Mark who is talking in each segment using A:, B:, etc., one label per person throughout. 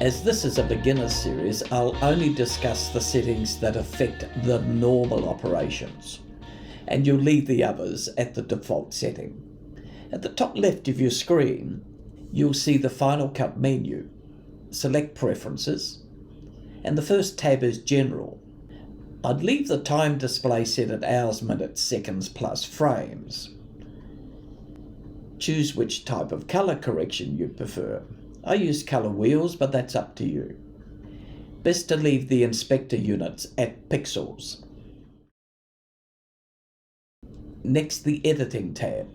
A: As this is a beginner series, I'll only discuss the settings that affect the normal operations, and you'll leave the others at the default setting. At the top left of your screen, you'll see the Final Cut menu. Select Preferences, and the first tab is General. I'd leave the time display set at hours, minutes, seconds plus frames. Choose which type of colour correction you prefer. I use colour wheels, but that's up to you. Best to leave the inspector units at pixels. Next, the Editing tab.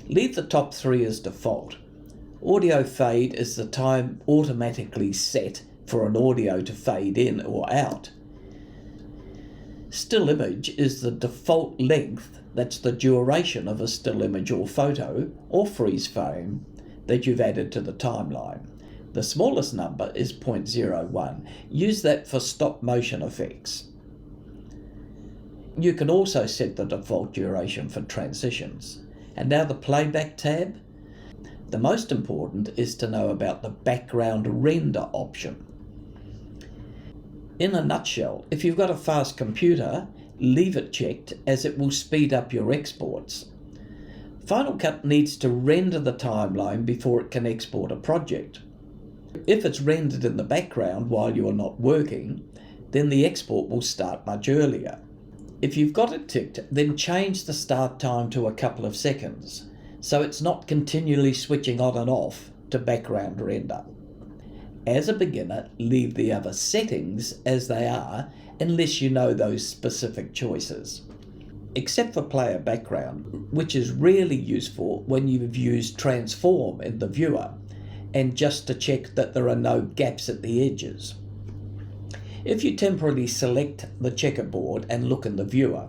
A: Leave the top three as default. Audio fade is the time automatically set for an audio to fade in or out. Still image is the default length, that's the duration of a still image or photo or freeze frame that you've added to the timeline. The smallest number is 0.01. Use that for stop motion effects. You can also set the default duration for transitions. And now the Playback tab. The most important is to know about the background render option. In a nutshell, if you've got a fast computer, leave it checked as it will speed up your exports. Final Cut needs to render the timeline before it can export a project. If it's rendered in the background while you are not working, then the export will start much earlier. If you've got it ticked, then change the start time to a couple of seconds, so it's not continually switching on and off to background render. As a beginner, leave the other settings as they are unless you know those specific choices. Except for player background, which is really useful when you've used transform in the viewer, and just to check that there are no gaps at the edges. If you temporarily select the checkerboard and look in the viewer,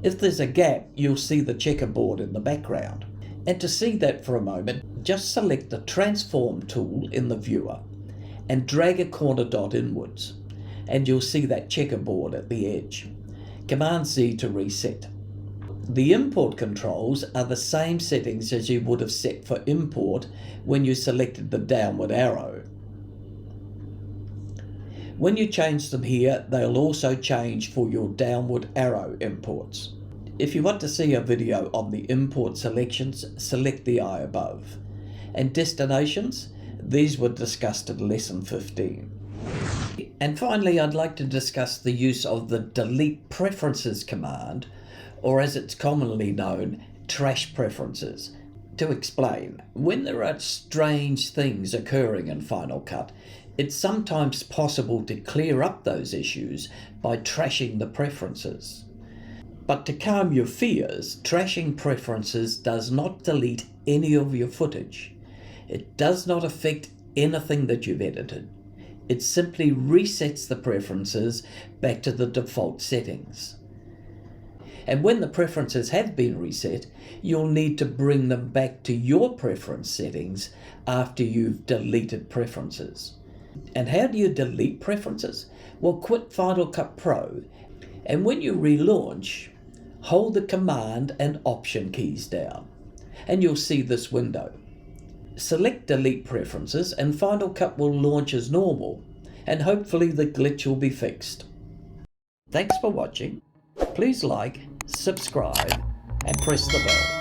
A: if there's a gap, you'll see the checkerboard in the background. And to see that for a moment, just select the transform tool in the viewer and drag a corner dot inwards, and you'll see that checkerboard at the edge. Command Z to reset. The import controls are the same settings as you would have set for import when you selected the downward arrow. When you change them here, they'll also change for your downward arrow imports. If you want to see a video on the import selections, select the eye above. And destinations, these were discussed in lesson 15. And finally, I'd like to discuss the use of the delete preferences command, or as it's commonly known, trash preferences. To explain, when there are strange things occurring in Final Cut, it's sometimes possible to clear up those issues by trashing the preferences. But to calm your fears, trashing preferences does not delete any of your footage. It does not affect anything that you've edited. It simply resets the preferences back to the default settings. And when the preferences have been reset, you'll need to bring them back to your preference settings after you've deleted preferences. And how do you delete preferences? Well, quit Final Cut Pro, and when you relaunch, hold the Command and Option keys down, and you'll see this window. Select Delete Preferences, and Final Cut will launch as normal, and hopefully the glitch will be fixed. Thanks for watching. Please like, subscribe, and press the bell.